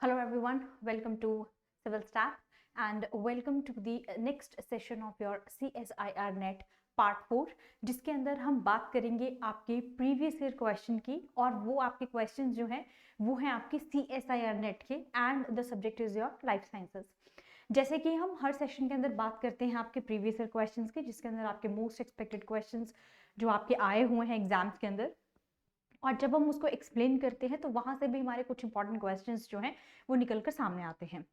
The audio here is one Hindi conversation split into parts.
Hello everyone, welcome to Civil Staff and welcome to the next session of your CSIR Net part 4 जिसके अंदर हम बात करेंगे आपके प्रीवियस ईयर क्वेश्चन की और वो आपके क्वेश्चन जो हैं वो हैं आपके CSIR नेट के and the subject is your life sciences. जैसे कि हम हर सेशन के अंदर बात करते हैं आपके प्रीवियस ईयर क्वेश्चंस की, जिसके अंदर आपके मोस्ट एक्सपेक्टेड क्वेश्चंस जो आपके आए हुए हैं एग्जाम्स के अंदर, और जब हम उसको एक्सप्लेन करते हैं तो वहां से भी हमारे कुछ इंपॉर्टेंट क्वेश्चंस जो हैं वो निकल कर सामने आते हैं।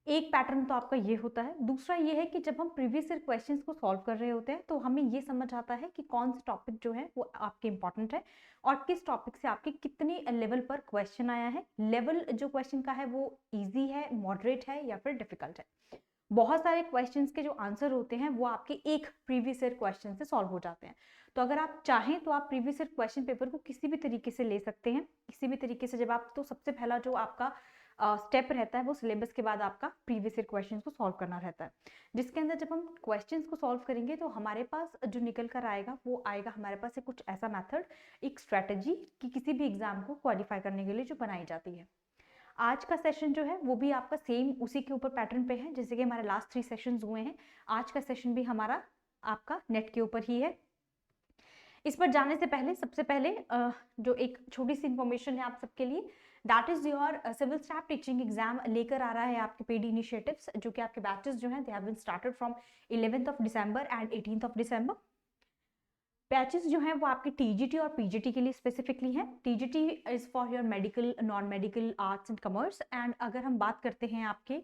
एक पैटर्न तो आपका ये होता है। दूसरा ये है कि जब हम प्रीवियस ईयर क्वेश्चंस को सॉल्व कर रहे होते हैं तो हमें ये समझ आता है कि कौन सा टॉपिक जो है वो आपके इंपॉर्टेंट है और किस टॉपिक से आपके कितने लेवल पर क्वेश्चन आया है। लेवल जो क्वेश्चन का है वो ईजी है, मॉडरेट है या फिर डिफिकल्ट है। बहुत सारे क्वेश्चंस के जो आंसर होते हैं वो आपके एक प्रीवियस ईयर क्वेश्चन से सॉल्व हो जाते हैं। तो अगर आप चाहें तो आप प्रीवियस ईयर क्वेश्चन पेपर को किसी भी तरीके से ले सकते हैं, किसी भी तरीके से। जब आप तो सबसे पहला जो आपका स्टेप रहता है वो सिलेबस के बाद आपका प्रीवियस ईयर क्वेश्चंस को सॉल्व करना रहता है, जिसके अंदर जब हम क्वेश्चंस को सॉल्व करेंगे तो हमारे पास जो निकल कर आएगा वो आएगा हमारे पास एक कुछ ऐसा मेथड, एक स्ट्रेटेजी कि किसी भी एग्जाम को क्वालिफाई करने के लिए जो बनाई जाती है। आज का सेशन जो है वो भी आपका सेम उसी के ऊपर पैटर्न पे है जैसे कि हमारे लास्ट 3 सेशंस हुए हैं। आज का सेशन भी हमारा आपका नेट के ऊपर ही है। इस पर जाने से पहले सबसे पहले जो एक छोटी सी इंफॉर्मेशन है आप सबके लिए, that is your civil staff teaching exam लेकर आ रहा है आपके पेड इनिशिएटिव्स, जो कि आपके बैचेस जो हैं they have been started from 11th of December and 18th of December। Batches जो हैं वो आपके टीजीटी और पीजीटी के लिए स्पेसिफिकली हैं। TGT is for your medical, non medical, arts and commerce. And अगर हम बात करते हैं आपके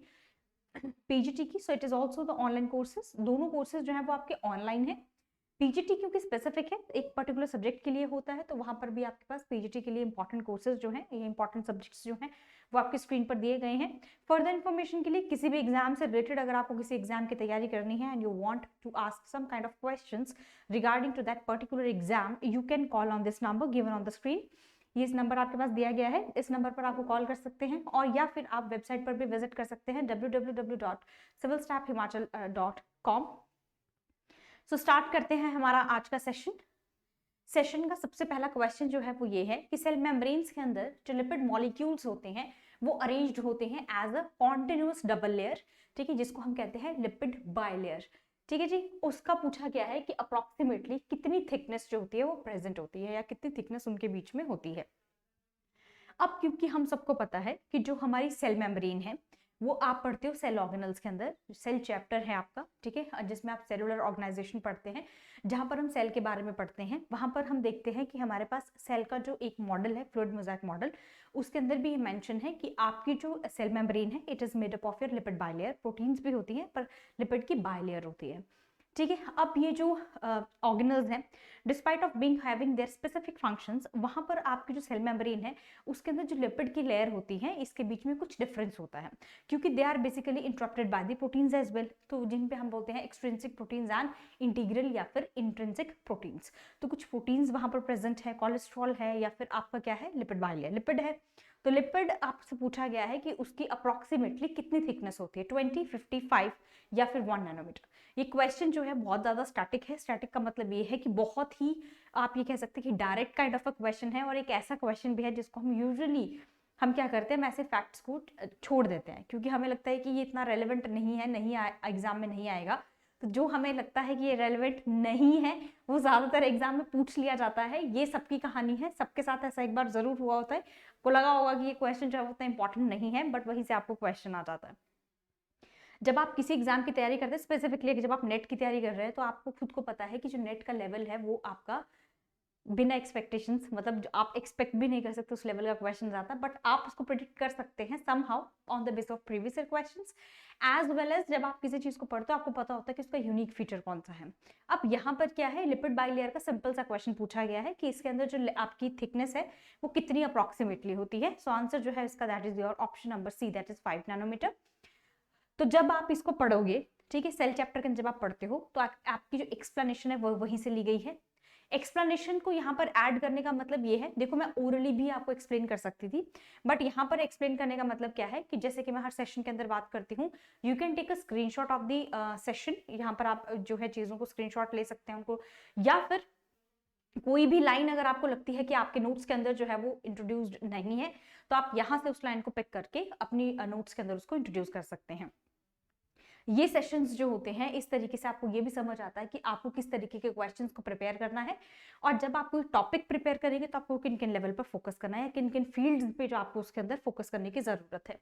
पीजीटी की, so it is also the online courses. दोनों कोर्सेज जो हैं वो आपके ऑनलाइन है। पीजीटी क्योंकि स्पेसिफिक है, एक पर्टिकुलर सब्जेक्ट के लिए होता है, तो वहां पर भी आपके पास पीजीटी के लिए इंपॉर्टेंट कोर्सेज जो हैं, ये इंपॉर्टेंट सब्जेक्ट्स जो हैं वो आपकी स्क्रीन पर दिए गए हैं। फर्दर इन्फॉर्मेशन के लिए किसी भी एग्जाम से रिलेटेड अगर आपको किसी एग्जाम की तैयारी करनी है and you want to ask some kind of questions regarding to that particular exam, you can call on this number given on the screen. ये इस नंबर आपके पास दिया गया है, इस नंबर पर आपको कॉल कर सकते हैं और या फिर आप वेबसाइट पर भी विजिट कर सकते हैं www.civilstaffhimachal.com। सो स्टार्ट करते हैं हमारा आज का सेशन का सबसे पहला क्वेश्चन जो है वो ये है कि सेल मेम्ब्रेन्स के अंदर जो लिपिड मॉलिक्यूल्स होते हैं वो अरेंज्ड होते हैं as a continuous double layer, ठीक है, जिसको हम कहते हैं लिपिड बाइलेयर। ठीक है जी, उसका पूछा गया है कि अप्रोक्सीमेटली कितनी थिकनेस जो होती है वो प्रेजेंट होती है या कितनी थिकनेस उनके बीच में होती है। अब क्योंकि हम सबको पता है कि जो हमारी सेल मेम्ब्रेन है वो आप पढ़ते हो सेल ऑर्गेनल्स के अंदर, सेल चैप्टर है आपका, ठीक है, जिसमें आप सेलुलर ऑर्गेनाइजेशन पढ़ते हैं, जहां पर हम सेल के बारे में पढ़ते हैं। वहां पर हम देखते हैं कि हमारे पास सेल का जो एक मॉडल है, फ्लूइड मोज़ाइक मॉडल, उसके अंदर भी ये मेंशन है कि आपकी जो सेल मेम्ब्रेन है it is made up of your lipid bilayer. Proteins भी होती है पर लिपिड की बाइलेयर होती है, ठीक है। अब ये जो ऑर्गेनल्स हैं, despite of being having their specific functions, वहां पर आपकी जो सेल मेम्ब्रेन है उसके अंदर जो लिपिड की लेयर होती है इसके बीच में कुछ डिफरेंस होता है, क्योंकि they are basically interrupted by the proteins as well, तो जिन पे हम बोलते हैं एक्सट्रिंसिक प्रोटीन्स एंड इंटीग्रल या फिर इंट्रिंसिक प्रोटीन्स। तो कुछ प्रोटीन्स वहां पर प्रेजेंट है, कोलेस्ट्रॉल है या फिर आपका क्या है, लिपिड बाइलेयर लिपिड है। तो लिपिड आपसे पूछा गया है कि उसकी अप्रोक्सीमेटली कितनी थिकनेस होती है, 20, 55 या फिर 1 नैनोमीटर। ये क्वेश्चन जो है बहुत ज्यादा स्टैटिक है। स्टैटिक का मतलब ये है कि बहुत ही आप ये कह सकते हैं कि direct kind of a question है, और एक ऐसा क्वेश्चन भी है जिसको हम यूजुअली हम क्या करते हैं, ऐसे फैक्ट्स को छोड़ देते हैं क्योंकि हमें लगता है कि ये इतना रेलेवेंट नहीं है, नहीं एग्जाम में नहीं आएगा। तो जो हमें लगता है कि ये रेलेवेंट नहीं है वो ज्यादातर एग्जाम में पूछ लिया जाता है। ये सबकी कहानी है, सबके साथ ऐसा एक बार जरूर हुआ होता है, को लगा होगा कि ये क्वेश्चन जो है उतना इंपॉर्टेंट नहीं है, बट वहीं से आपको क्वेश्चन आ जाता है। जब आप किसी एग्जाम की तैयारी करते हैं, स्पेसिफिकली जब आप नेट की तैयारी कर रहे हैं, तो आपको खुद को पता है कि जो नेट का लेवल है वो आपका बिना एक्सपेक्टेशंस, मतलब आप एक्सपेक्ट भी नहीं कर सकते उस लेवल का क्वेश्चन आता, बट आप उसको प्रिडिक्ट कर सकते हैं somehow on the base of previous year questions as well as जब आप किसी चीज को पढ़ते हो आपको पता होता है कि उसका यूनिक फीचर कौन सा है। अब यहाँ पर क्या है, लिपिड बाइलेयर का सिंपल सा क्वेश्चन पूछा गया है कि इसके अंदर जो आपकी थिकनेस है वो कितनी अप्रोक्सीमेटली होती है। सो आंसर जो है इसका that is your option number C, that is 5 nanometre. तो जब आप इसको पढ़ोगे, ठीक है, सेल चैप्टर के जब आप पढ़ते हो तो आपकी जो एक्सप्लेनेशन है वो वहीं से ली गई है। एक्सप्लेनेशन को यहाँ पर ऐड करने का मतलब ये है, देखो मैं ओरली भी आपको एक्सप्लेन कर सकती थी, बट यहाँ पर एक्सप्लेन करने का मतलब क्या है कि जैसे कि मैं हर सेशन के अंदर बात करती हूँ, you can take a screenshot of the session. यहाँ पर आप जो है चीजों को स्क्रीनशॉट ले सकते हैं उनको, या फिर कोई भी लाइन अगर आपको लगती है कि आपके नोट्स के अंदर जो है वो इंट्रोड्यूस्ड नहीं है, तो आप यहां से उस लाइन को पिक करके अपनी नोट्स के अंदर उसको इंट्रोड्यूस कर सकते हैं। ये सेशंस जो होते हैं, इस तरीके से आपको ये भी समझ आता है कि आपको किस तरीके के क्वेश्चंस को प्रिपेयर करना है, और जब आप कोई टॉपिक प्रिपेयर करेंगे तो आपको किन किन लेवल पर फोकस करना है, किन किन फील्ड्स पे जो आपको उसके अंदर फोकस करने की जरूरत है।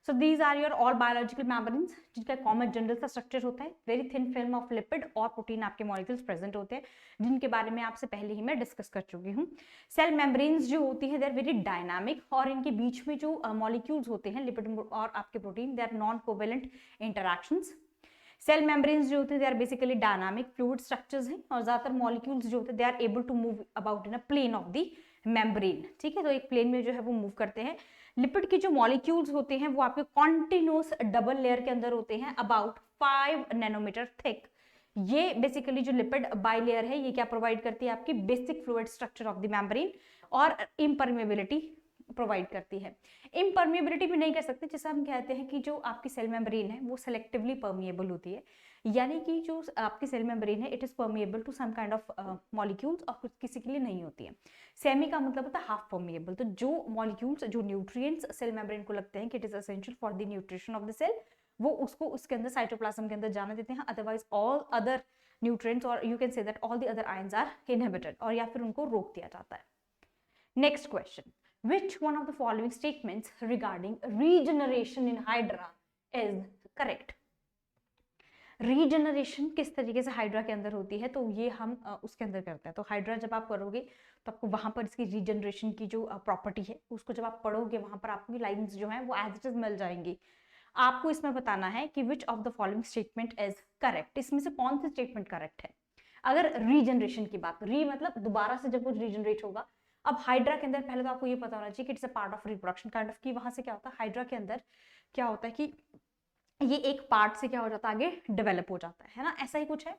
So these are your all biological membranes, जिनका कॉमन जनरल सा स्ट्रक्चर होता है, very thin film of lipid और प्रोटीन आपके मॉलिक्यूल्स प्रेजेंट होते हैं, जिनके बारे में आपसे पहले ही मैं डिस्कस कर चुकी हूँ। सेल मेम्ब्रेन्स जो होती है दे आर वेरी डायनामिक, और इनके बीच में जो मॉलिक्यूल्स होते हैं लिपिड और आपके protein, they are non covalent interactions. Cell membranes जो होते हैं they are basically dynamic fluid structures हैं, और ज्यादातर मॉलिक्यूल्स जो होते हैं they are able to move about in a plane of the membrane. ठीक है, तो एक प्लेन में जो है वो मूव करते हैं। लिपिड के जो मॉलिक्यूल्स होते हैं वो आपके कॉन्टिन्यूअस डबल लेयर के अंदर होते हैं, अबाउट 5 नैनोमीटर थिक। ये बेसिकली जो लिपिड बाइलेयर है ये क्या प्रोवाइड करती है, आपकी basic fluid structure of the membrane, और इम्परमेबिलिटी प्रोवाइड करती है। इम्परमेबिलिटी भी नहीं कर सकते, जैसे हम कहते हैं कि जो आपकी सेल मेम्ब्रेन है वो सेलेक्टिवली परमिएबल होती है, यानी कि जो आपकी सेल मेम्ब्रेन है it is permeable to some kind of molecules, और कुछ किसी के लिए नहीं होती है। सेमी का मतलब होता है हाफ परमिएबल, तो जो मॉलिक्यूल्स, जो न्यूट्रिएंट्स सेल मेम्ब्रेन को लगते हैं कि it is essential for the nutrition of the cell, वो उसको उसके अंदर साइटोप्लाज्म के अंदर जाने देते हैं, अदरवाइज ऑल अदर न्यूट्रिएंट्स, और you can say that all the other ions are inhibited, और या फिर उनको रोक दिया जाता है। Next question, which one of the following statements regarding regeneration in hydra is correct? Regeneration किस तरीके से हाइड्रा के अंदर होती है, तो ये हम उसके अंदर करते हैं। तो हाइड्रा जब आप करोगे तो आपको वहां पर इसकी रीजनरेशन की जो प्रॉपर्टी है उसको जब आप पढ़ोगे वहां पर आपकी लाइंस जो है वो एज इट इज मिल जाएंगी। आपको इसमें बताना है कि which of the following statement is correct, इसमें से कौन सी स्टेटमेंट करेक्ट है। अगर रीजनरेशन की बात, री मतलब दोबारा से जब वो रीजनरेट होगा। अब हाइड्रा के अंदर पहले तो आपको ये पता होना चाहिए कि it's a part of reproduction kind of, कि वहां से क्या होता है हाइड्रा के अंदर क्या होता है कि ये एक पार्ट से क्या हो जाता है आगे डेवलप हो जाता है ना, ऐसा ही कुछ है।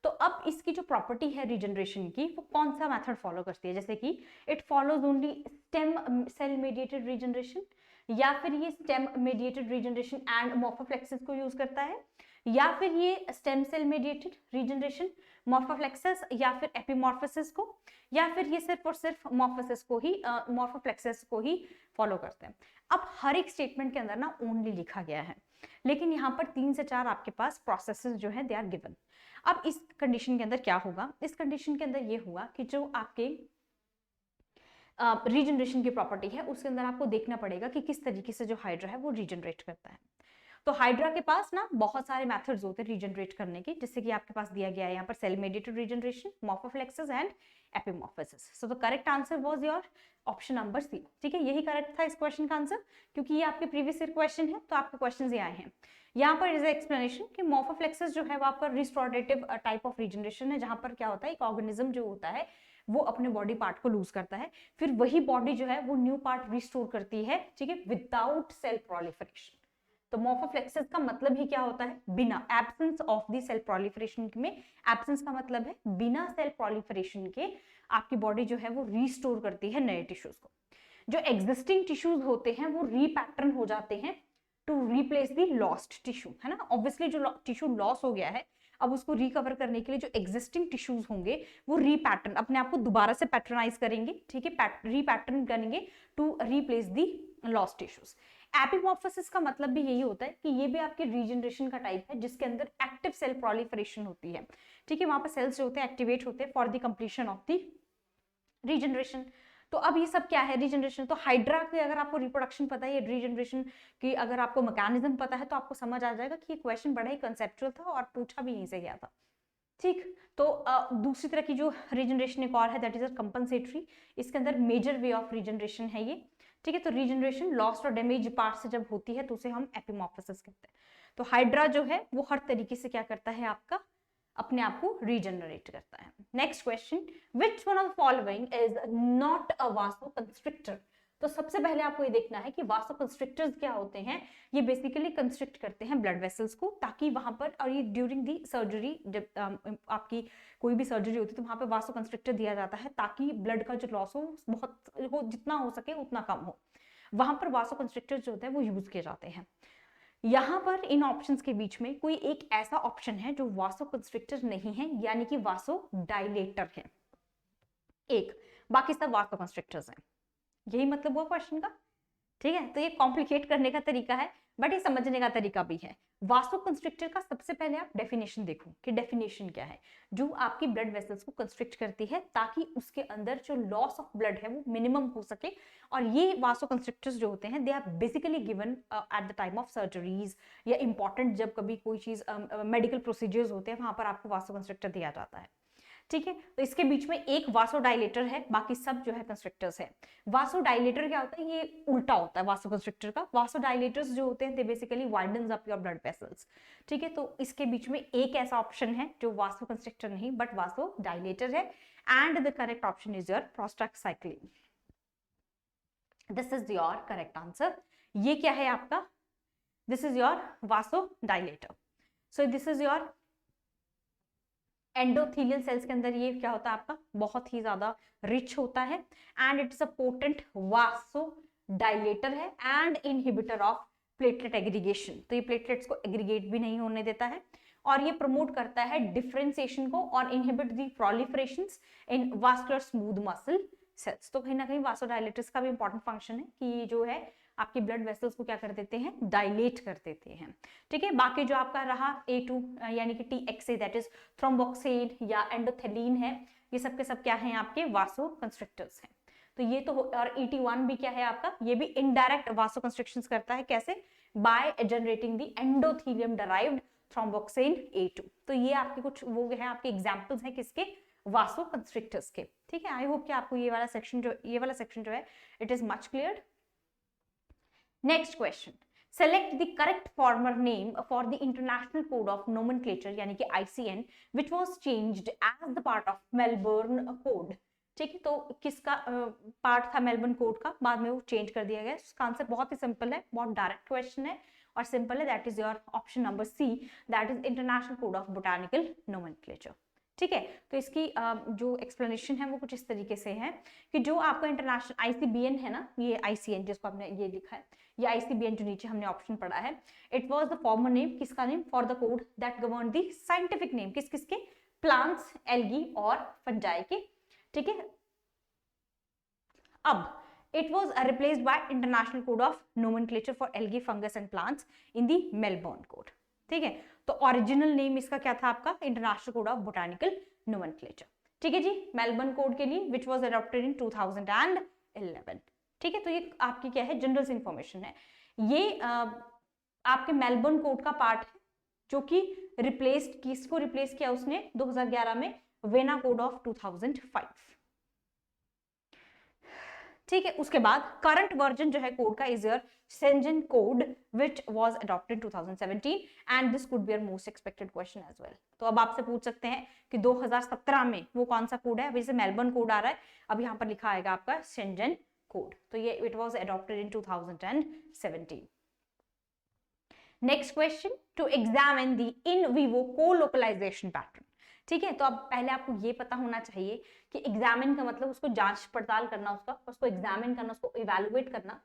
तो अब इसकी जो प्रॉपर्टी है रीजनरेशन की, वो कौन सा मेथड फॉलो करती है, जैसे कि it follows only stem cell mediated regeneration, या फिर ये stem mediated regeneration and morphallaxis को यूज करता है, या फिर ये stem cell mediated regeneration, morphallaxis या फिर एपिमॉर्फोसिस को, या फिर ये सिर्फ और सिर्फ मोर्फोसिस को ही मोर्फोफ्लेक्सिस को ही फॉलो करते हैं। अब हर एक स्टेटमेंट के अंदर ना ओनली लिखा गया है, लेकिन यहाँ पर 3 से 4 आपके पास प्रोसेसेस जो है दे आर गिवन। अब इस कंडीशन के अंदर क्या होगा, इस कंडीशन के अंदर ये हुआ कि जो आपके रीजनरेशन की प्रॉपर्टी है उसके अंदर आपको देखना पड़ेगा कि किस तरीके से जो हाइड्रा है वो रीजनरेट करता है। तो हाइड्रा के पास ना बहुत सारे मेथड्स होते हैं रीजनरेट करने के, जैसे कि आपके पास दिया गया है यहाँ पर cell mediated regeneration, morphallaxis and epimorphosis. So the correct answer was your option number C. ठीक है, यही करेक्ट था इस क्वेश्चन का आंसर, क्योंकि ये आपके प्रीवियस ईयर क्वेश्चन है, तो आपके क्वेश्चन ये आए हैं। यहाँ पर इज एक्सप्लेनेशन कि मोर्फोफ्लेक्सिस जो है वो आपका रिस्टोरेटिव टाइप ऑफ रीजनरेशन है, जहां पर क्या होता है एक ऑर्गेनिज्म जो होता है वो अपने बॉडी पार्ट को लूज करता है, फिर वही बॉडी जो है वो न्यू पार्ट रिस्टोर करती है, ठीक है, विदाउट सेल प्रोलिफरेशन। तो मोर्फोफ्लेक्सिस का मतलब ही क्या होता है, बिना, absence of the cell proliferation में, एब्सेंस का मतलब है बिना सेल प्रोलिफरेशन के आपकी बॉडी जो है वो रिस्टोर करती है नए टिश्यूज को। जो एग्जिस्टिंग टिश्यूज होते हैं वो रीपैटर्न हो जाते हैं to replace the lost tissue, है ना। ऑब्वियसली जो टिश्यू लॉस हो गया है, अब उसको रिकवर करने के लिए जो एग्जिस्टिंग टिश्यूज होंगे वो रीपैटर्न, अपने आप को दोबारा से पैटर्नाइज करेंगे, ठीक है, रीपैटर्न करेंगे to replace the lost tissues. Epimorphosis का मतलब भी यही होता है कि ये भी आपके रीजनरेशन का टाइप है, जिसके अंदर एक्टिव सेल प्रोलिफरेशन होती है, ठीक है, वहां पर सेल्स जो होते हैं एक्टिवेट होते हैं for the completion of the regeneration. तो अब ये सब क्या है रीजनरेशन, तो हाइड्रा की अगर आपको रिप्रोडक्शन पता है, रीजनरेशन की अगर आपको मैकेनिज्म पता है, तो आपको समझ आ जाएगा कि ये क्वेश्चन बड़ा ही कंसेप्चुअल था और पूछा भी यहीं से गया था। ठीक, तो दूसरी तरह की जो रीजनरेशन एक और है दैट इज कंपनसेटरी, इसके अंदर मेजर वे ऑफ रीजनरेशन है ये, ठीक है। तो रीजनरेशन लॉस्ट और डैमेज पार्ट से जब होती है तो उसे हम एपिमॉर्फोसिस कहते हैं। तो हाइड्रा जो है वो हर तरीके से क्या करता है, आपका अपने आप को रीजनरेट करता है। Next question, which one of the following is not a vasoconstrictor. तो सबसे पहले आपको ये देखना है कि वासोकंस्ट्रिक्टर्स क्या होते हैं। ये बेसिकली कंस्ट्रिक्ट करते हैं ब्लड वेसल्स को, ताकि वहां पर, और ये ड्यूरिंग दी सर्जरी, जब आपकी कोई भी सर्जरी होती है तो वहां पर वासोकंस्ट्रिक्टर दिया जाता है, ताकि ब्लड का जो लॉस हो बहुत हो, जितना हो सके उतना कम हो। वहां पर वासोकंस्ट्रिक्टर जो होते हैं वो यूज किए जाते हैं। यहाँ पर इन ऑप्शंस के बीच में कोई एक ऐसा ऑप्शन है जो वासोकंस्ट्रिक्टर नहीं है, यानी कि वासोडाइलेटर है। एक, बाकी सब वासोकंस्ट्रिक्टर्स हैं। यही मतलब हुआ क्वेश्चन का, ठीक है। तो ये कॉम्प्लिकेट करने का तरीका है बट ये समझने का तरीका भी है। वासोकंस्ट्रिक्टर का सबसे पहले आप डेफिनेशन देखो कि डेफिनेशन क्या है। जो आपकी ब्लड वेसल्स को कंस्ट्रिक्ट करती है ताकि उसके अंदर जो लॉस ऑफ ब्लड है वो मिनिमम हो सके। और ये वासोकंस्ट्रिक्टर्स जो होते हैं they are basically given at the time of surgeries या इंपॉर्टेंट जब कभी कोई चीज मेडिकल प्रोसीजर्स होते हैं वहां पर आपको वासोकंस्ट्रिक्टर दिया जाता है, ठीक है। तो इसके बीच में एक वासोडाइलेटर है, बाकी सब जो है कंस्ट्रिक्टर्स है। वासोडाइलेटर क्या होता है, ये उल्टा होता है वासोकंस्ट्रिक्टर का। वासोडाइलेटर्स जो होते हैं they basically widens up your blood vessels, ठीक है। तो इसके बीच में एक ऐसा ऑप्शन है जो वासोकंस्ट्रिक्टर नहीं बट वासोडाइलेटर है, and the correct option is your prostacyclin. This is your correct answer. ये क्या है आपका, this is your vasodilator. So this is your endothelial cells के अंदर ये क्या होता है आपका, बहुत ही ज्यादा रिच होता है, and it is a potent vasodilator है and inhibitor of platelet aggregation. तो ये प्लेटलेट्स को एग्रीगेट भी नहीं होने देता है और ये प्रमोट करता है डिफरेंशिएशन को और inhibit the proliferations in vascular smooth muscle cells. तो कहीं ना कहीं वासोडाइलेटर्स का भी इंपॉर्टेंट फंक्शन है कि ये जो है आपकी ब्लड वेसल्स को क्या कर देते हैं, डायलेट कर देते हैं, ठीक है। बाकी जो आपका रहा A2 यानी कि TXA दैट इज थ्रोम्बोक्सेन या एंडोथेलिन है, ये सब के सब क्या हैं आपके वासोकंस्ट्रिक्टर्स हैं। तो ये तो और ET1 भी क्या है आपका, ये भी इनडायरेक्ट वासोकंस्ट्रिक्शंस करता है, कैसे, by generating the endothelium derived thromboxane A2। तो ये आपके कुछ वो है आपके एग्जांपल्स हैं किसके, वासोकंस्ट्रिक्टर्स के, ठीक है। आई होप कि आपको ये वाला सेक्शन जो है it is much clear. Next question, select the correct former name for the International Code of Nomenclature यानी कि ICN which was changed as the part of Melbourne Code। ठीक है, तो किसका पार्ट था मेलबर्न कोड का, बाद में वो चेंज कर दिया गया। इसका आंसर बहुत ही सिंपल है, बहुत डायरेक्ट क्वेश्चन है और सिंपल है, that is your option number C, that is international code of botanical nomenclature. ठीक है, तो इसकी जो एक्सप्लेनेशन है वो कुछ इस तरीके से है कि जो आपका इंटरनेशनल आईसीबीएन है ना, ये आईसीएन जिसको आपने ये लिखा है, ये आईसीबीएन जो नीचे हमने ऑप्शन पढ़ा है, it was the former name, किसका name, for the code that govern the scientific name, किस किसके, प्लांट्स, एल्गी और फंजाई के। ठीक है, अब it was replaced by international code of nomenclature for algae, fungus and plants in the Melbourne code। ठीक है, तो ओरिजिनल नेम इसका क्या था आपका, international code of botanical nomenclature. ठीक है जी, मेलबर्न कोड के लिए विच वाज अडॉप्टेड इन 2011। ठीक है, तो ये आपकी क्या है, जनरल इंफॉर्मेशन है। ये आपके मेलबर्न कोड का पार्ट है जो कि रिप्लेस्ड, किसको रिप्लेस किया उसने 2011 में, वेना कोड ऑफ 2005। ठीक है, उसके बाद करंट वर्जन जो है कोड का is your Shenzhen code which was adopted 2017 and this could be your most expected question as well. तो अब आपसे पूछ सकते हैं कि 2017 में वो कौन सा कोड है, अभी जैसे मेलबर्न कोड आ रहा है, अब यहाँ पर लिखा आएगा आपका Shenzhen कोड, तो ये it was adopted in 2017। Next question, to examine the in vivo colocalization pattern. ठीक है, तो अब पहले आपको ये पता होना चाहिए कि एग्जामिन का मतलब उसको जांच पड़ताल करना, उसको एग्जामिन करना, उसको इवैल्यूएट करना।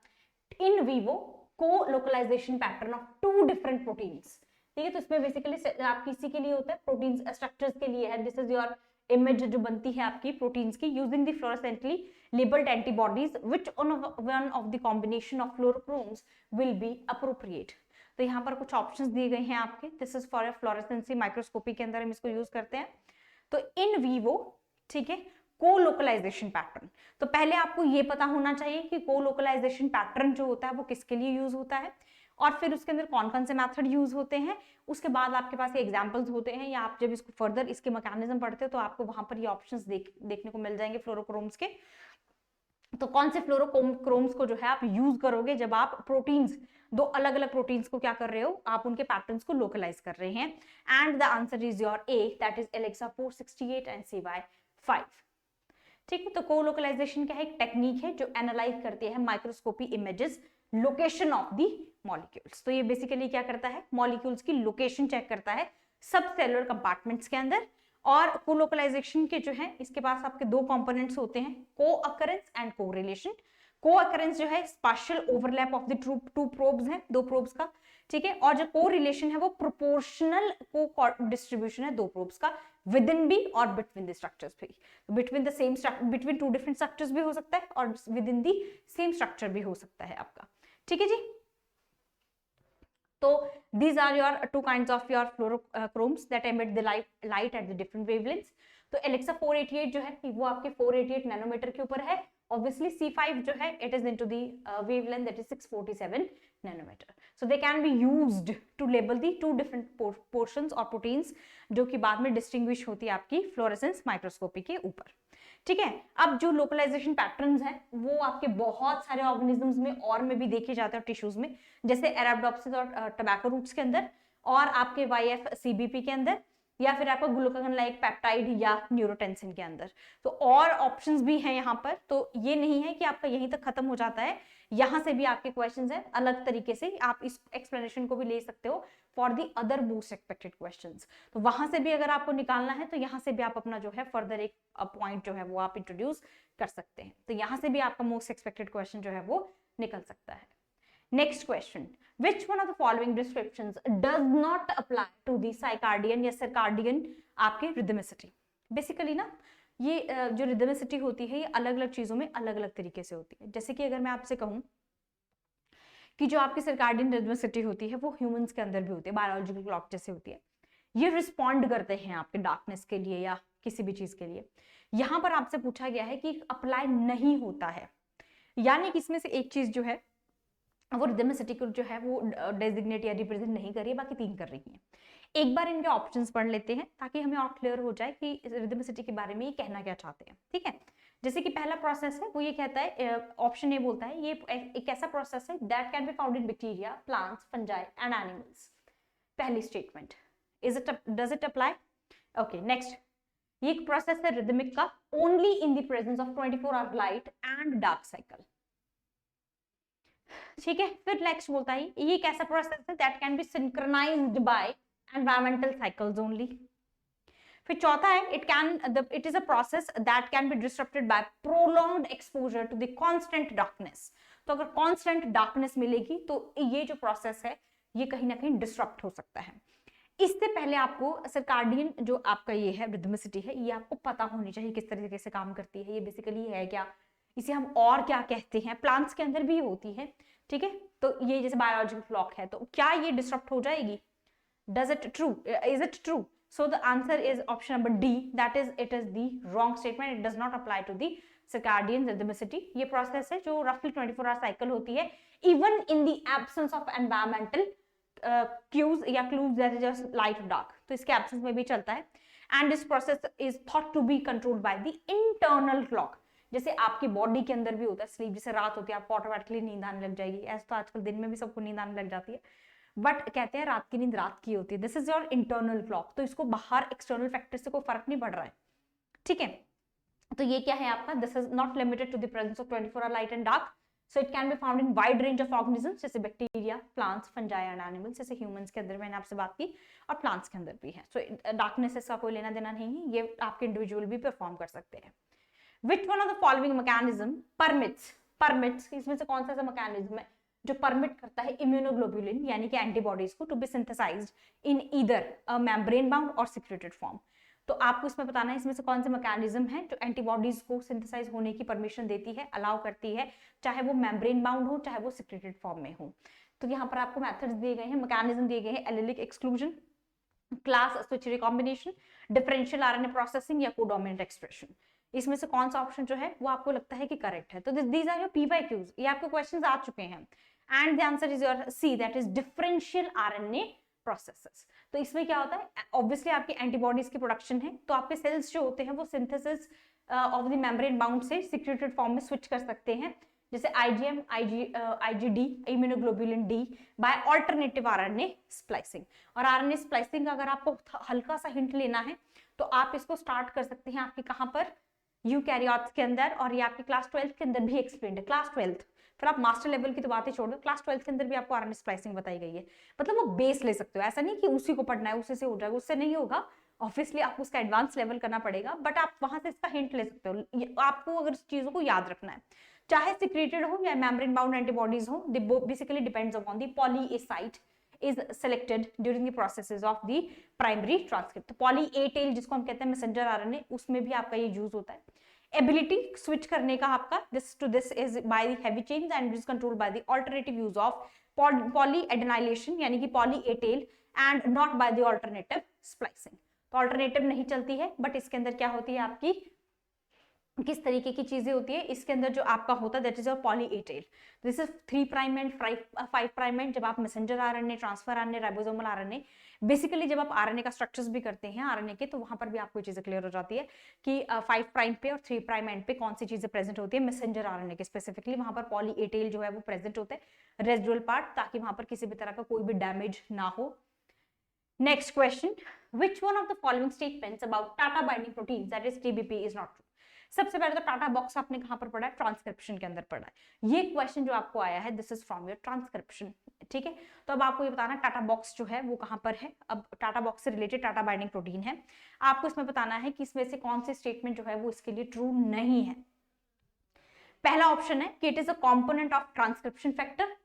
In vivo colocalization pattern of two different proteins. ठीक है, तो इसमें बेसिकली आप किसी के लिए होता है, प्रोटीन स्ट्रक्चर्स के लिए है। दिस इज योर इमेज जो बनती है आपकी प्रोटीन्स की, using the fluorescently labelled antibodies which one of the combination of fluorochromes will be appropriate. तो यहाँ पर कुछ ऑप्शंस दिए गए हैं आपके, this is for fluorescence microscopy के अंदर हम इसको यूज करते हैं। तो इन वीवो, ठीक है, को-लोकलाइजेशन पैटर्न, तो पहले आपको ये पता होना चाहिए कि को-लोकलाइजेशन पैटर्न जो होता है वो किसके लिए यूज होता है और फिर उसके अंदर कौन कौन से मेथड यूज होते हैं। उसके बाद आपके पास ये एग्जांपल्स होते हैं, या आप जब इसको फर्दर इसके मैकेनिज्म पढ़ते हो तो आपको वहां पर ये ऑप्शंस देखने को मिल जाएंगे फ्लोरोक्रोम्स के। तो कौन से फ्लोरोक्रोम्स को जो है आप यूज करोगे जब आप प्रोटीन्स, दो अलग अलग प्रोटीन्स को क्या कर रहे हो, आप उनके पैटर्न्स को लोकलाइज कर रहे हैं। And the answer is your A, that is Alexa 468 and CY5। ठीक है, तो को-लोकलाइजेशन क्या है, एक टेक्निक है जो एनालाइज करती है microscopy images location of the molecules. तो ये बेसिकली क्या करता है, मॉलिक्यूल्स की लोकेशन चेक करता है सब सेलुलर कंपार्टमेंट्स के अंदर। और को-लोकलाइजेशन के जो है इसके पास आपके दो कंपोनेंट्स होते हैं, को-अकरेंस एंड को-रिलेशन। को अकरेंस जो है spatial overlap of the two probes है, दो प्रोब्स का, ठीक है। और जो को रिलेशन है वो प्रोपोर्शनल को डिस्ट्रीब्यूशन है दो प्रोब्स का विद इन भी और बिटवीन द स्ट्रक्चर्स भी। Between the same between two different structures भी हो सकता है और with in the same structure भी हो सकता है आपका, ठीक है जी। तो these are your two kinds of your fluorochromes that emit the light at the different wavelengths. तो Alexa 488 जो है वो आपके 488 नैनोमीटर के ऊपर है। Obviously C5 जो है it is into the wavelength that is 647 nanometer. So they can be used to label the two different portions or proteins जो कि बाद में distinguish होती है आपकी फ्लोरेसेंस माइक्रोस्कोपी के ऊपर, ठीक है। अब जो लोकलाइजेशन पैटर्न्स हैं वो आपके बहुत सारे ऑर्गेनिजम्स में और में भी देखे जाते हैं टिश्यूज में, जैसे अरेबिडोप्सिस और टोबैको रूट्स के अंदर, और आपके YFCBP के अंदर, या फिर आपका ग्लूकागोन लाइक पेप्टाइड या न्यूरोटेंसिन के अंदर। तो और ऑप्शंस भी हैं यहाँ पर, तो ये नहीं है कि आपका यहीं तक खत्म हो जाता है, यहाँ से भी आपके क्वेश्चंस हैं अलग तरीके से, आप इस एक्सप्लेनेशन को भी ले सकते हो for the other most expected questions. तो वहां से भी अगर आपको निकालना है तो यहाँ से भी आप अपना जो है फर्दर एक पॉइंट जो है वो आप इंट्रोड्यूस कर सकते हैं। तो यहाँ से भी आपका मोस्ट एक्सपेक्टेड क्वेश्चन जो है वो निकल सकता है। Next question, which one of the following descriptions does not apply to the साइकार्डियन या सर्कार्डियन आपके rhythmicity? बेसिकली ना ये जो rhythmicity होती है ये अलग अलग चीजों में अलग अलग तरीके से होती है। जैसे कि अगर मैं आपसे कहूं कि जो आपकी सर्कार्डियन rhythmicity होती है वो ह्यूमंस के अंदर भी होती है, बायोलॉजिकल क्लॉक जैसे होती है, ये रिस्पॉन्ड करते हैं आपके डार्कनेस के लिए या किसी भी चीज के लिए। यहां पर आपसे पूछा गया है कि अप्लाई नहीं होता है, यानी कि इसमें से एक चीज जो है वो रिदमिसिटी को जो है वो डेजिग्नेट या रिप्रेजेंट नहीं कर रही है, बाकी तीन कर रही हैं। एक बार इनके ऑप्शंस पढ़ लेते हैं ताकि हमें और क्लियर हो जाए कि रिदमिसिटी के बारे में ये कहना क्या चाहते हैं, ठीक है। जैसे कि पहला प्रोसेस है वो ये कहता है, ऑप्शन ए बोलता है ये एक ऐसा प्रोसेस है that can be found in bacteria, plants, fungi and animals. पहली statement, does it apply? Okay, next, ये एक प्रोसेस है रिदमिक का only in the presence of 24 hour light and dark cycle, ठीक है। फिर नेक्स्ट बोलता है ये एक ऐसा प्रोसेस है that can be synchronised by environmental cycles only. फिर चौथा है it is a process that can be disrupted by prolonged exposure to the constant darkness. तो अगर कांस्टेंट डार्कनेस मिलेगी तो ये जो प्रोसेस है ये कहीं ना कहीं डिसरप्ट हो सकता है। इससे पहले आपको सर्कार्डियन जो आपका ये है रिदमिसिटी है ये आपको पता होनी चाहिए किस तरीके से काम करती है, ये बेसिकली है क्या, इसे हम और क्या कहते हैं, प्लांट्स के अंदर भी होती है, ठीक है। तो ये जैसे बायोलॉजिकल क्लॉक है तो क्या ये डिसरप्ट हो जाएगी? Does it true, is it true? So the answer is option number D, that is it is the wrong statement, it does not apply to the circadian rhythmicity. ये प्रोसेस है जो रफली 24 आवर साइकिल होती है even in the absence of environmental cues या clues that is just light और डार्क, तो इसके एब्सेंस में भी चलता है। And this process is thought to be controlled by the internal clock. जैसे आपकी बॉडी के अंदर भी होता है स्लीप, जैसे रात होती है आपको ऑटोमेटिकली नींद आने लग जाएगी, ऐसा तो आजकल दिन में भी सबको नींद आने लग जाती है, बट कहते हैं रात की नींद रात की होती है। This is your internal clock, तो इसको बाहर एक्सटर्नल फैक्टर से कोई फर्क नहीं पड़ रहा है, ठीक है। तो ये क्या है आपका, this is not limited to the presence of 24 hour light and dark, so it can be found in wide range of organisms जैसे bacteria, plants, fungi and animals, जैसे ह्यूमंस के अंदर मैंने आपसे बात की और प्लांट्स के अंदर भी है। सो डार्कनेस इसका कोई लेना देना नहीं है, ये आपके इंडिविजुअल भी परफॉर्म कर सकते हैं। Which one of the following mechanism permits इसमें से कौन सा ऐसा मैकेनिज्म है जो परमिट करता है इम्यूनोग्लोबुलिन यानी कि एंटीबॉडीज को to be synthesised in either a membrane bound और सिक्रेटेड फॉर्म। तो आपको इसमें बताना है इसमें से कौन सा मैकेनिज्म है जो एंटीबॉडीज को सिंथेसाइज होने की परमिशन देती है, अलाउ करती है, चाहे वो मेम्ब्रेन बाउंड हो चाहे वो सिक्रेटेड फॉर्म में हो। तो यहाँ पर आपको मेथड्स दिए गए हैं, मैकेनिज्म दिए गए हैं, allylic exclusion, class switch recombination, differential RNA processing या कोडोमिनेंट एक्सप्रेशन। इसमें से कौन सा ऑप्शन जो है वो आपको लगता है कि करेक्ट है? तो दीज आर योर PYQs, ये आपके क्वेश्चंस आ चुके हैं। And the answer is your C, that is differential RNA processes. तो इसमें क्या होता है, ऑब्वियसली आपकी एंटीबॉडीज की प्रोडक्शन है, तो आपके सेल्स जो होते हैं वो synthesis of the membrane bound से सिक्रेटेड फॉर्म में स्विच कर सकते हैं, जैसे IgM, IgD, immunoglobulin D by alternative RNA splicing. और आरएनए स्प्लाइसिंग का अगर आपको हल्का सा हिंट लेना है तो आप इसको स्टार्ट कर सकते हैं आपके कहां पर, यूकैरियोट्स के अंदर, और ये आपके क्लास 12 के अंदर भी एक्सप्लेन्ड है, क्लास 12। फिर आप मास्टर लेवल की तो बातें छोड़ दो, क्लास 12 के अंदर भी आपको आरएनए स्प्लाइसिंग बताई गई है। मतलब वो बेस ले सकते हो, ऐसा नहीं कि उसी को पढ़ना है उसी से हो जाएगा, उससे नहीं होगा, ऑब्वियसली आपको उसका एडवांस लेवल करना पड़ेगा, बट आप वहां से इसका हिंट ले सकते हो, आपको अगर चीजों को याद रखना है चाहे सिक्रेटेड हो या मेम्ब्रेन बाउंड एंटीबॉडीज हो, they basically depends upon the poly A site is selected during the processes of the primary transcript. तो poly A tail जिसको हम कहते हैं messenger RNA, उसमें भी आपका ये यूज होता है. Ability switch करने का आपका this to this is by the heavy chains and is controlled by the alternative use of polyadenylation यानी कि poly A tail and not by the alternative splicing. तो alternative नहीं चलती है, but इसके अंदर क्या होती है आपकी किस तरीके की चीजें होती है इसके अंदर जो आपका होता है that is your poly A tail. This is 3 prime and 5 prime and जब आप messenger RNA, transfer RNA, ribosomal RNA, basically जब आप आरएनए का स्ट्रक्चर्स भी करते हैं आरएनए के, तो वहां पर भी आपको चीजें क्लियर हो जाती है कि 5 प्राइम पे और 3 प्राइम एंड पे कौन सी चीजें प्रेजेंट होती है मैसेंजर आरएनए के. स्पेसिफिकली वहां पर पॉली ए टेल जो है वो प्रेजेंट होता है रेसिडुअल पार्ट, ताकि वहां पर किसी भी तरह का कोई भी डैमेज ना हो. Next question, which one of the following statements about Tata binding proteins that is TBP is not true? सबसे पहले तो टाटा बॉक्स आपने कहां पर पढ़ा है, ट्रांसक्रिप्शन के अंदर पढ़ा है. ये क्वेश्चन जो आपको आया है this is from your transcription. ठीक है, तो अब आपको ये बताना टाटा बॉक्स जो है वो कहां पर है. अब टाटा बॉक्स से रिलेटेड टाटा बाइंडिंग प्रोटीन है, आपको इसमें बताना है कि इसमें से कौन से स्टेटमेंट जो है वो इसके लिए ट्रू नहीं है. पहला ऑप्शन है कि it is a component of transcription factor.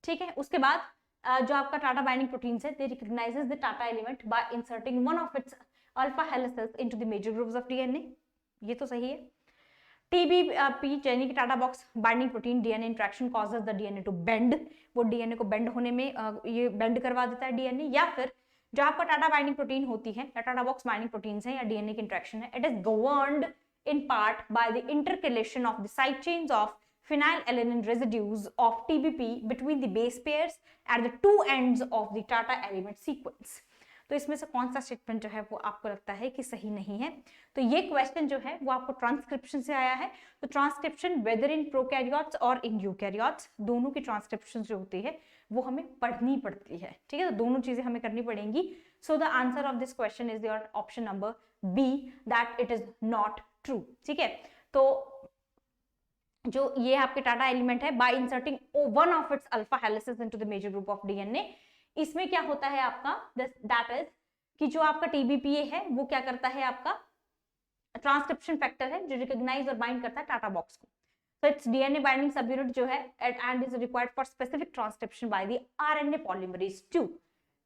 ठीक है, उसके बाद जो आपका टाटा बाइंडिंग प्रोटीन है they recognizes the TATA element by inserting one of its alpha helices into the major groups of DNA. ये तो सही है. TBP यानी कि TATA box binding protein DNA interaction causes the DNA to bend. वो डीएनए को बेंड होने में ये बेंड करवा देता है डीएनए. या फिर जो आपका टाटा बाइंडिंग प्रोटीन होती है या टाटा बॉक्स बाइंडिंग प्रोटीन है या डीएनए की इंटरेक्शन है, it is governed in part by the intercalation of the side chains of phenylalanine residues of TBP between the base pairs at the two ends of the Tata element sequence. तो इसमें से कौन सा स्टेटमेंट जो है वो आपको लगता है कि सही नहीं है. तो ये क्वेश्चन जो है वो आपको ट्रांसक्रिप्शन से आया है. तो ट्रांसक्रिप्शन वेदर इन प्रोकैरियोट्स और इन यूकैरियोट्स, दोनों की ट्रांसक्रिप्शन जो होती है वो हमें पढ़नी पड़ती है. ठीक है, तो दोनों चीजें हमें करनी पड़ेंगी. So the answer of this question is your option number B, that it is not true. ठीक है, तो जो ये आपके टाटा एलिमेंट है by inserting one of its alpha helices into the major group of DNA, इसमें क्या होता है आपका दैट इज कि जो आपका टीबीपीए है वो क्या करता है, आपका ट्रांसक्रिप्शन फैक्टर है जो रिकॉग्नाइज और बाइंड करता है टाटा बॉक्स को. तो इट्स डीएनए बाइंडिंग सब यूनिट जो है and is required for specific transcription by the RNA polymerase 2.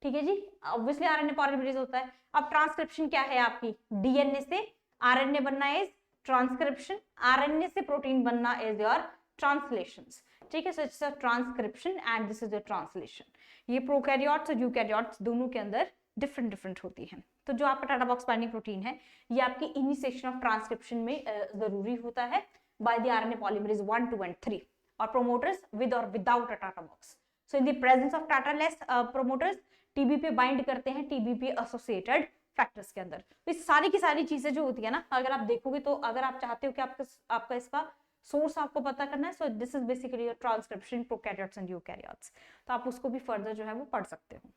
ठीक है जी, ऑब्वियसली आरएनए पॉलीमरेज होता है. अब ट्रांसक्रिप्शन क्या है आपकी, डीएनए से आरएनए बनना इज ट्रांसक्रिप्शन, आरएनए से प्रोटीन बनना इज योर ट्रांसलेशंस. ठीक है, so it's a transcription and this is your translation. ये प्रोकैरियोट्स और यूकैरियोट्स दोनों के अंदर डिफरेंट होती है. तो जो आपका टाटा बॉक्स बाइंडिंग प्रोटीन है ये आपकी इनिशिएशन ऑफ ट्रांसक्रिप्शन में जरूरी होता है by the RNA polymerase 1, 2 and 3 और प्रोमोटर्स विद और without a TATA box. So in the presence of Tata less promoters TBP bind करते हैं टीबीपी एसोसिएटेड फैक्टर्स के अंदर. तो इस सारी की सारी चीजें जो होती है ना, अगर आप देखोगे तो अगर आप चाहते हो कि आपका इसका सोर्स आपको पता करना है, सो this is basically your transcription prokaryotes and eukaryotes. तो आप उसको भी फर्दर जो है वो पढ़ सकते हो.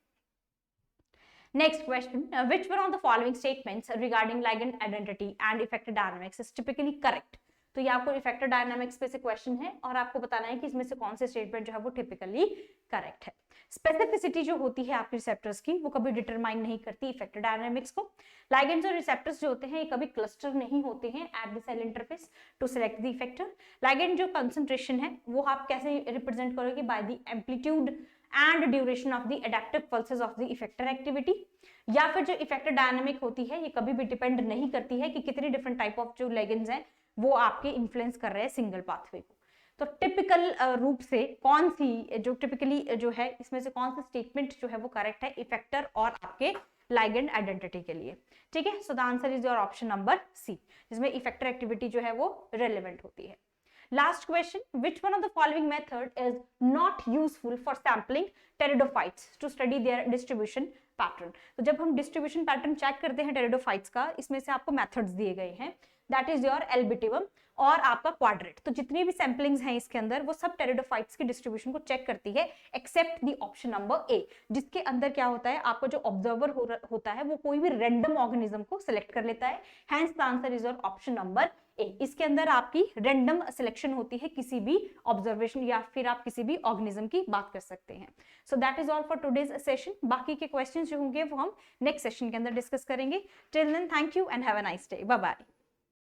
Next question, which one of the following statements regarding ligand identity and effector dynamics is typically correct? तो ये आपको इफेक्टर डायनामिक्स पे से क्वेश्चन है और आपको बताना है कि इसमें से कौन से स्टेटमेंट जो है वो टिपिकली करेक्ट है. स्पेसिफिसिटी जो होती है आपके रिसेप्टर्स की वो कभी डिटरमाइन नहीं करती इफेक्टर डायनामिक्स को. लाइगेंड्स और रिसेप्टर्स जो होते हैं ये कभी क्लस्टर नहीं होते हैं at the cell interface to select the effector. Ligand जो कंसंट्रेशन है वो आप कैसे रिप्रेजेंट करोगे, by the amplitude and duration of the adaptive pulses of the effector activity. या फिर जो इफेक्टर डायनामिक होती है ये कभी भी डिपेंड नहीं करती है कि कितनी डिफरेंट टाइप ऑफ जो लिगेंड्स हैं वो आपके इन्फ्लुएंस कर रहे हैं सिंगल पाथवे को. तो टिपिकल रूप से कौन सी जो टिपिकली जो है इसमें से कौन सा स्टेटमेंट जो है वो करेक्ट है इफेक्टर और आपके लाइगेंड आइडेंटिटी के लिए. ठीक है, so the answer is your option number C, जिसमें इफेक्टर एक्टिविटी जो है वो रेलेवेंट होती है. Last question, which one of the following method is not useful for sampling pteridophytes to study their distribution pattern? तो जब हम distribution pattern चेक करते हैं pteridophytes का, इसमें से आपको methods दिए गए हैं, that is your albutivum और आपका क्वाड्रेट. तो जितनी भी सैम्पलिंग्स हैं इसके अंदर वो सब टेरिडोफाइट्स की डिस्ट्रीब्यूशन को चेक करती है except the option number A, जिसके अंदर क्या होता है आपका जो ऑब्जर्वर होता है वो कोई भी रैंडम ऑर्गेनिज्म को सिलेक्ट कर लेता है. Hence the answer is your option number ए. इसके अंदर आपकी रैंडम सिलेक्शन होती है किसी भी ऑब्जर्वेशन या फिर आप किसी भी ऑर्गेनिज्म की बात कर सकते हैं. So that is all for today's session. बाकी के क्वेश्चंस जो होंगे वो हम नेक्स्ट सेशन के अंदर डिस्कस करेंगे. Till then thank you and have a nice day. Bye bye.